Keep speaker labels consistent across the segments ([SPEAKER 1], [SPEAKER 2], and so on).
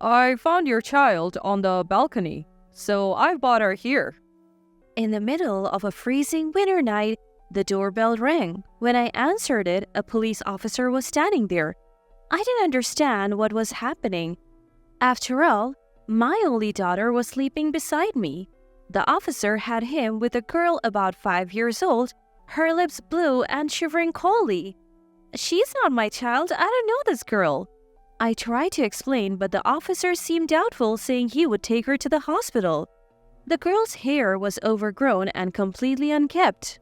[SPEAKER 1] I found your child on the balcony, so I brought her here.
[SPEAKER 2] In the middle of a freezing winter night, the doorbell rang. When I answered it, a police officer was standing there. I didn't understand what was happening. After all, my only daughter was sleeping beside me. The officer had him with a girl about 5 years old, her lips blue and shivering coldly. "She's not my child. I don't know this girl." I tried to explain, but the officer seemed doubtful, saying he would take her to the hospital. The girl's hair was overgrown and completely unkempt.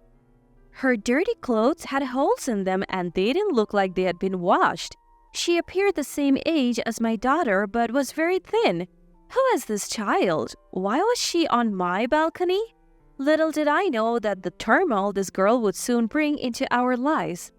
[SPEAKER 2] Her dirty clothes had holes in them and they didn't look like they had been washed. She appeared the same age as my daughter but was very thin. Who is this child? Why was she on my balcony? Little did I know that the turmoil this girl would soon bring into our lives.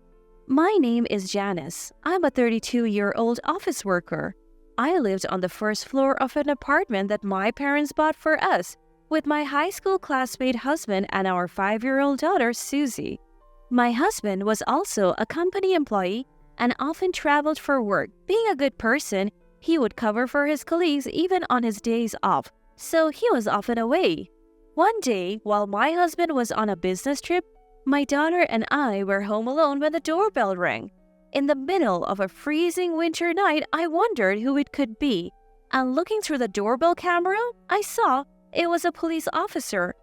[SPEAKER 2] My name is Janice. I'm a 32-year-old office worker. I lived on the first floor of an apartment that my parents bought for us, with my high school classmate husband and our 5-year-old daughter, Susie. My husband was also a company employee and often traveled for work. Being a good person, he would cover for his colleagues even on his days off, so he was often away. One day, while my husband was on a business trip, my daughter and I were home alone when the doorbell rang. In the middle of a freezing winter night, I wondered who it could be, and looking through the doorbell camera, I saw it was a police officer.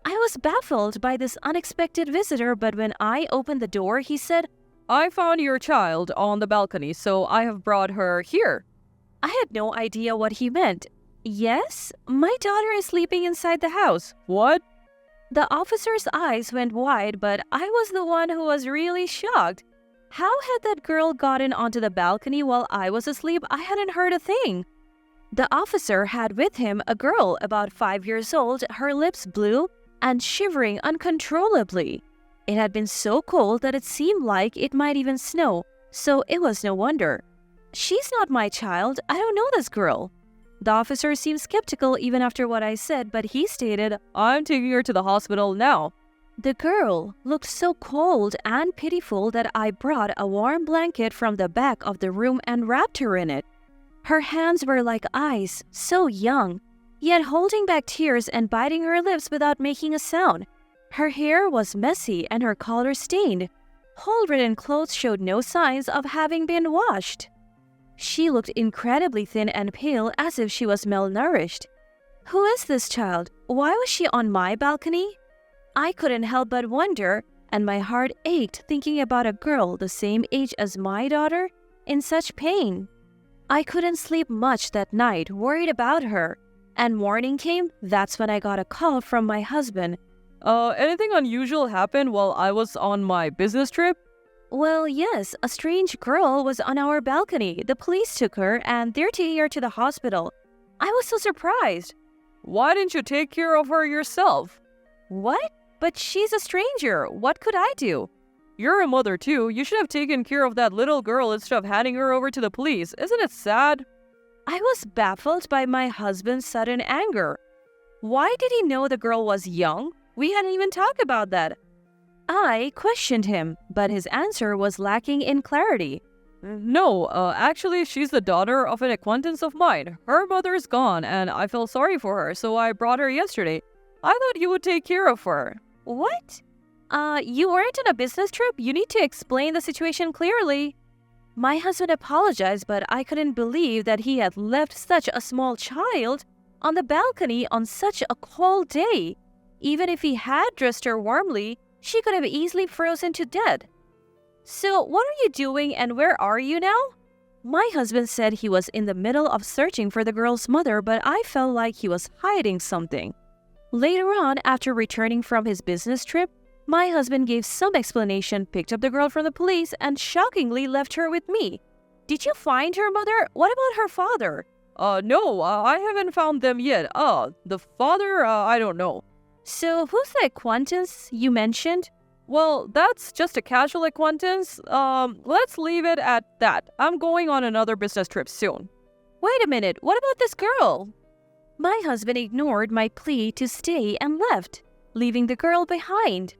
[SPEAKER 2] I was baffled by this unexpected visitor, but when I opened the door, he said,
[SPEAKER 1] I found your child on the balcony, so I have brought her here.
[SPEAKER 2] I had no idea what he meant. Yes, my daughter is sleeping inside the house.
[SPEAKER 1] What?
[SPEAKER 2] The officer's eyes went wide, but I was the one who was really shocked. How had that girl gotten onto the balcony while I was asleep? I hadn't heard a thing. The officer had with him a girl about 5 years old, her lips blue and shivering uncontrollably. It had been so cold that it seemed like it might even snow, so it was no wonder. "She's not my child. I don't know this girl." The officer seemed skeptical even after what I said, but he stated,
[SPEAKER 1] I'm taking her to the hospital now.
[SPEAKER 2] The girl looked so cold and pitiful that I brought a warm blanket from the back of the room and wrapped her in it. Her hands were like ice, so young, yet holding back tears and biting her lips without making a sound. Her hair was messy and her collar stained. Hole-ridden clothes showed no signs of having been washed. She looked incredibly thin and pale, as if she was malnourished. Who is this child? Why was she on my balcony? I couldn't help but wonder, and my heart ached thinking about a girl the same age as my daughter in such pain. I couldn't sleep much that night, worried about her. And morning came. That's when I got a call from my husband.
[SPEAKER 1] Anything unusual happened while I was on my business trip?
[SPEAKER 2] Well, yes, a strange girl was on our balcony. The police took her and they're taking her to the hospital. I was so surprised.
[SPEAKER 1] Why didn't you take care of her yourself?
[SPEAKER 2] What? But she's a stranger. What could I do?
[SPEAKER 1] You're a mother too. You should have taken care of that little girl instead of handing her over to the police. Isn't it sad?
[SPEAKER 2] I was baffled by my husband's sudden anger. Why did he know the girl was young? We hadn't even talked about that. I questioned him, but his answer was lacking in clarity.
[SPEAKER 1] No, actually, she's the daughter of an acquaintance of mine. Her mother's gone, and I felt sorry for her, so I brought her yesterday. I thought you would take care of her.
[SPEAKER 2] What? You weren't on a business trip? You need to explain the situation clearly. My husband apologized, but I couldn't believe that he had left such a small child on the balcony on such a cold day. Even if he had dressed her warmly, she could have easily frozen to death. So what are you doing and where are you now? My husband said he was in the middle of searching for the girl's mother, but I felt like he was hiding something. Later on, after returning from his business trip, my husband gave some explanation, picked up the girl from the police, and shockingly left her with me. Did you find her mother? What about her father?
[SPEAKER 1] No, I haven't found them yet. The father, I don't know.
[SPEAKER 2] So who's the acquaintance you mentioned?
[SPEAKER 1] Well, that's just a casual acquaintance. Let's leave it at that. I'm going on another business trip soon.
[SPEAKER 2] Wait a minute, what about this girl? My husband ignored my plea to stay and left, leaving the girl behind.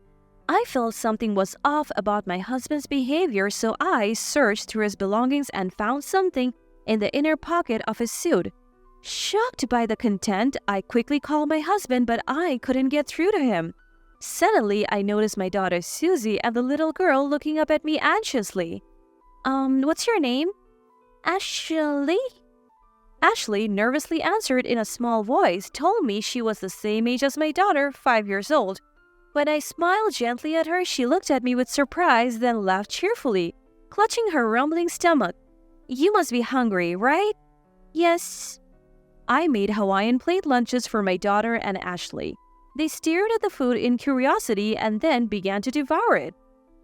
[SPEAKER 2] I felt something was off about my husband's behavior, so I searched through his belongings and found something in the inner pocket of his suit. Shocked by the content, I quickly called my husband, but I couldn't get through to him. Suddenly, I noticed my daughter Susie and the little girl looking up at me anxiously. What's your name? Ashley? Ashley nervously answered in a small voice, told me she was the same age as my daughter, 5 years old. When I smiled gently at her, she looked at me with surprise, then laughed cheerfully, clutching her rumbling stomach. You must be hungry, right? Yes. I made Hawaiian plate lunches for my daughter and Ashley. They stared at the food in curiosity and then began to devour it.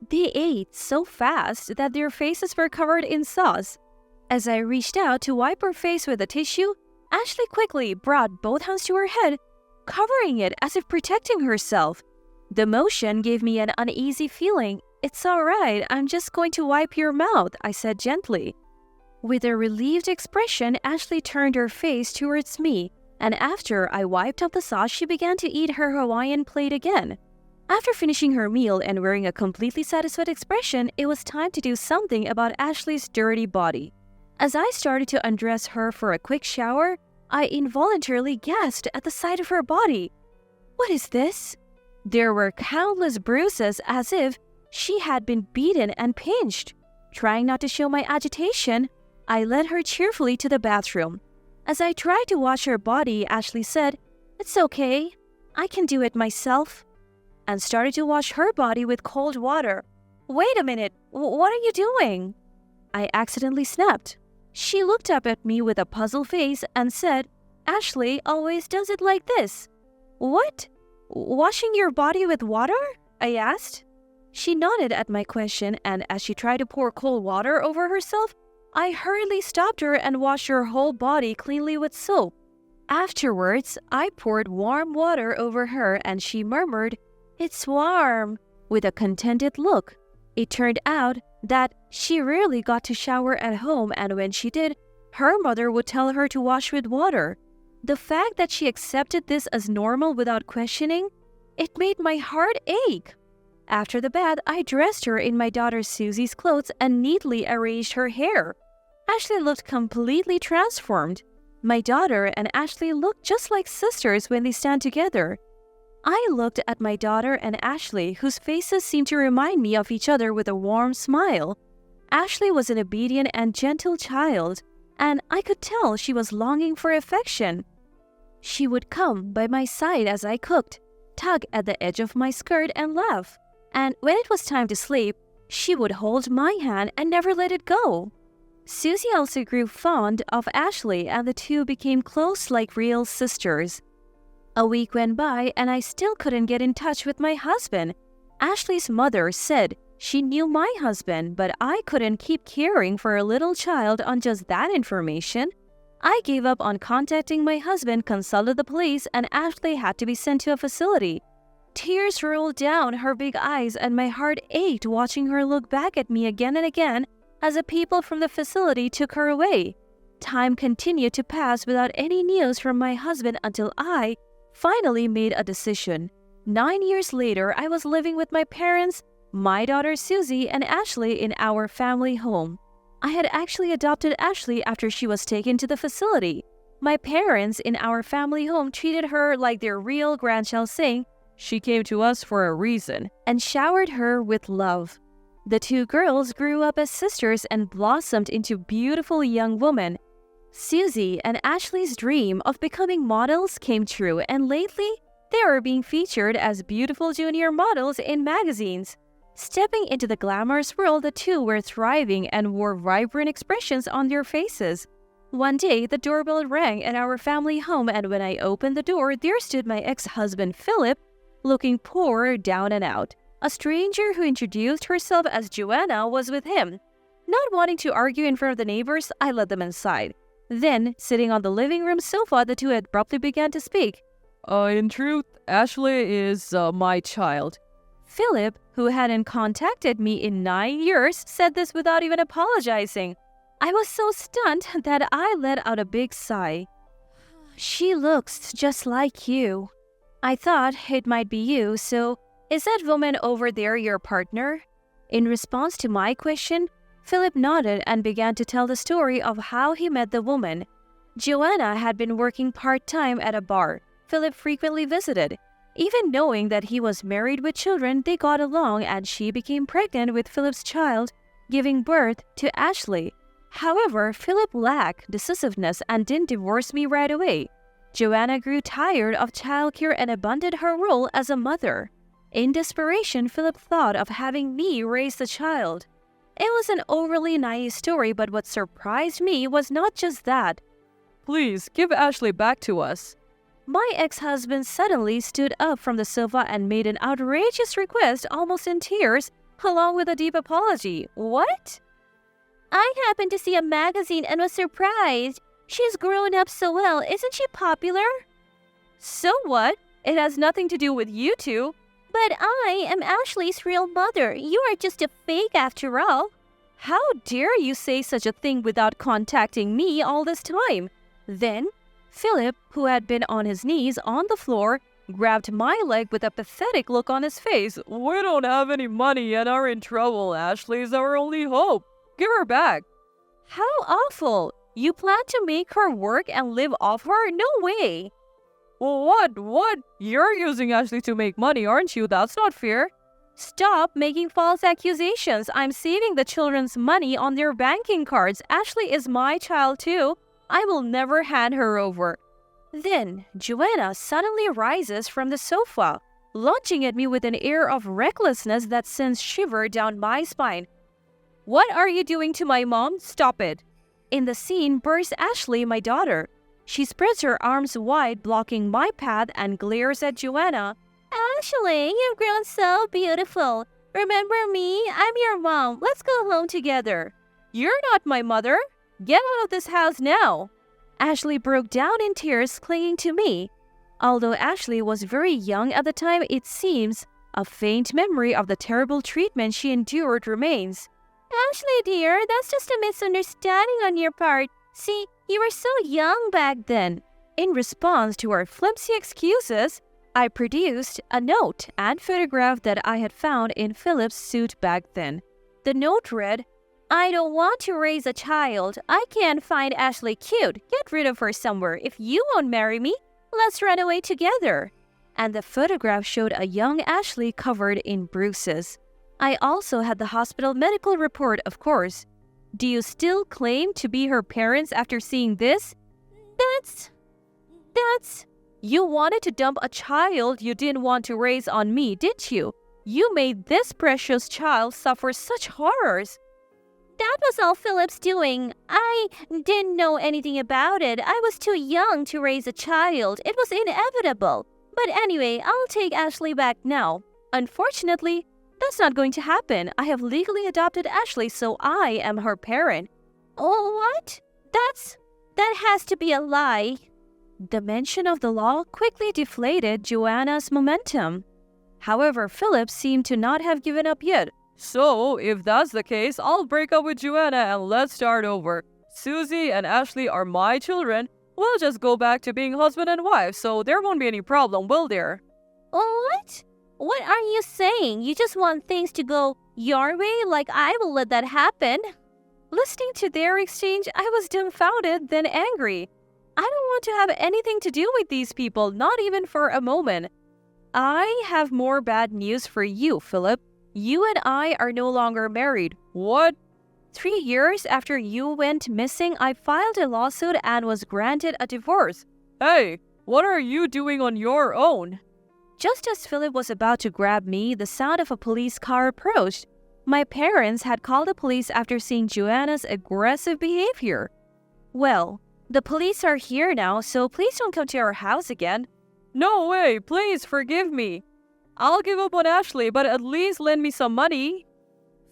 [SPEAKER 2] They ate so fast that their faces were covered in sauce. As I reached out to wipe her face with a tissue, Ashley quickly brought both hands to her head, covering it as if protecting herself. The motion gave me an uneasy feeling. It's all right, I'm just going to wipe your mouth, I said gently. With a relieved expression, Ashley turned her face towards me, and after I wiped off the sauce, she began to eat her Hawaiian plate again. After finishing her meal and wearing a completely satisfied expression, it was time to do something about Ashley's dirty body. As I started to undress her for a quick shower, I involuntarily gasped at the sight of her body. What is this? There were countless bruises as if she had been beaten and pinched. Trying not to show my agitation, I led her cheerfully to the bathroom. As I tried to wash her body, Ashley said, "It's okay, I can do it myself," and started to wash her body with cold water. Wait a minute, what are you doing? I accidentally snapped. She looked up at me with a puzzled face and said, Ashley always does it like this. What? Washing your body with water? I asked. She nodded at my question, and as she tried to pour cold water over herself, I hurriedly stopped her and washed her whole body cleanly with soap. Afterwards, I poured warm water over her and she murmured, "It's warm," with a contented look. It turned out that she rarely got to shower at home, and when she did, her mother would tell her to wash with water. The fact that she accepted this as normal without questioning, it made my heart ache. After the bath, I dressed her in my daughter Susie's clothes and neatly arranged her hair. Ashley looked completely transformed. My daughter and Ashley look just like sisters when they stand together. I looked at my daughter and Ashley, whose faces seemed to remind me of each other with a warm smile. Ashley was an obedient and gentle child, and I could tell she was longing for affection. She would come by my side as I cooked, tug at the edge of my skirt and laugh. And when it was time to sleep, she would hold my hand and never let it go. Susie also grew fond of Ashley, and the two became close like real sisters. A week went by and I still couldn't get in touch with my husband. Ashley's mother said she knew my husband, but I couldn't keep caring for a little child on just that information. I gave up on contacting my husband, consulted the police, and Ashley had to be sent to a facility. Tears rolled down her big eyes and my heart ached watching her look back at me again and again as the people from the facility took her away. Time continued to pass without any news from my husband until I finally made a decision. 9 years later, I was living with my parents, my daughter Susie, and Ashley in our family home. I had actually adopted Ashley after she was taken to the facility. My parents in our family home treated her like their real grandchild, saying, "She came to us for a reason," and showered her with love. The two girls grew up as sisters and blossomed into beautiful young women. Susie and Ashley's dream of becoming models came true, and lately, they are being featured as beautiful junior models in magazines. Stepping into the glamorous world, the two were thriving and wore vibrant expressions on their faces. One day, the doorbell rang at our family home, and when I opened the door, there stood my ex-husband Philip, looking poor, down and out. A stranger who introduced herself as Joanna was with him. Not wanting to argue in front of the neighbors, I let them inside. Then, sitting on the living room sofa, the two abruptly began to speak.
[SPEAKER 1] In truth, Ashley is my child."
[SPEAKER 2] Philip, who hadn't contacted me in 9 years, said this without even apologizing. I was so stunned that I let out a big sigh. "She looks just like you. I thought it might be you, so is that woman over there your partner?" In response to my question, Philip nodded and began to tell the story of how he met the woman. Joanna had been working part-time at a bar Philip frequently visited. Even knowing that he was married with children, they got along and she became pregnant with Philip's child, giving birth to Ashley. However, Philip lacked decisiveness and didn't divorce me right away. Joanna grew tired of childcare and abandoned her role as a mother. In desperation, Philip thought of having me raise the child. It was an overly naive story, but what surprised me was not just that.
[SPEAKER 1] Please, give Ashley back to us.
[SPEAKER 2] My ex-husband suddenly stood up from the sofa and made an outrageous request, almost in tears, along with a deep apology. What? I happened to see a magazine and was surprised. She's grown up so well. Isn't she popular?
[SPEAKER 1] So what? It has nothing to do with you two.
[SPEAKER 2] But I am Ashley's real mother. You are just a fake after all.
[SPEAKER 1] How dare you say such a thing without contacting me all this time?
[SPEAKER 2] Then, Philip, who had been on his knees on the floor, grabbed my leg with a pathetic look on his face.
[SPEAKER 1] We don't have any money and are in trouble. Ashley's our only hope. Give her back.
[SPEAKER 2] How awful! You plan to make her work and live off her? No way!
[SPEAKER 1] What? You're using Ashley to make money, aren't you? That's not fair.
[SPEAKER 2] Stop making false accusations. I'm saving the children's money on their banking cards. Ashley is my child too. I will never hand her over. Then, Joanna suddenly rises from the sofa, launching at me with an air of recklessness that sends shiver down my spine.
[SPEAKER 1] What are you doing to my mom? Stop it.
[SPEAKER 2] In the scene bursts Ashley, my daughter. She spreads her arms wide, blocking my path, and glares at Joanna. Ashley, you've grown so beautiful. Remember me? I'm your mom. Let's go home together.
[SPEAKER 1] You're not my mother. Get out of this house now.
[SPEAKER 2] Ashley broke down in tears, clinging to me. Although Ashley was very young at the time, it seems a faint memory of the terrible treatment she endured remains. Ashley, dear, that's just a misunderstanding on your part. See, you were so young back then. In response to her flimsy excuses, I produced a note and photograph that I had found in Philip's suit back then. The note read, I don't want to raise a child. I can't find Ashley cute. Get rid of her somewhere. If you won't marry me, let's run away together. And the photograph showed a young Ashley covered in bruises. I also had the hospital medical report, of course. Do you still claim to be her parents after seeing this? That's...
[SPEAKER 1] You wanted to dump a child you didn't want to raise on me, didn't you? You made this precious child suffer such horrors.
[SPEAKER 2] That was all Philip's doing. I didn't know anything about it. I was too young to raise a child. It was inevitable. But anyway, I'll take Ashley back now. Unfortunately, that's not going to happen. I have legally adopted Ashley, so I am her parent. Oh, what? That has to be a lie. The mention of the law quickly deflated Joanna's momentum. However, Philip seemed to not have given up yet.
[SPEAKER 1] So, if that's the case, I'll break up with Joanna and let's start over. Susie and Ashley are my children. We'll just go back to being husband and wife, so there won't be any problem, will there?
[SPEAKER 2] What? What are you saying? You just want things to go your way? Like I will let that happen?
[SPEAKER 1] Listening to their exchange, I was dumbfounded, then angry. I don't want to have anything to do with these people, not even for a moment. I have more bad news for you, Philip. You and I are no longer married. What? 3 years after you went missing, I filed a lawsuit and was granted a divorce. Hey, what are you doing on your own? Just as Philip was about to grab me, the sound of a police car approached. My parents had called the police after seeing Joanna's aggressive behavior. Well, the police are here now, so please don't come to our house again. No way, please forgive me. I'll give up on Ashley, but at least lend me some money.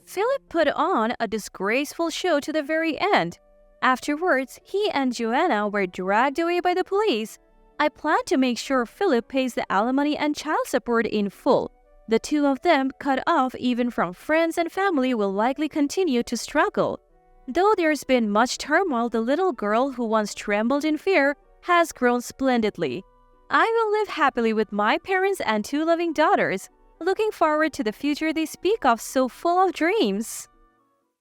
[SPEAKER 1] Philip put on a disgraceful show to the very end. Afterwards, he and Joanna were dragged away by the police. I plan to make sure Philip pays the alimony and child support in full. The two of them, cut off even from friends and family, will likely continue to struggle. Though there's been much turmoil, the little girl who once trembled in fear has grown splendidly. I will live happily with my parents and 2 loving daughters, looking forward to the future they speak of so full of dreams.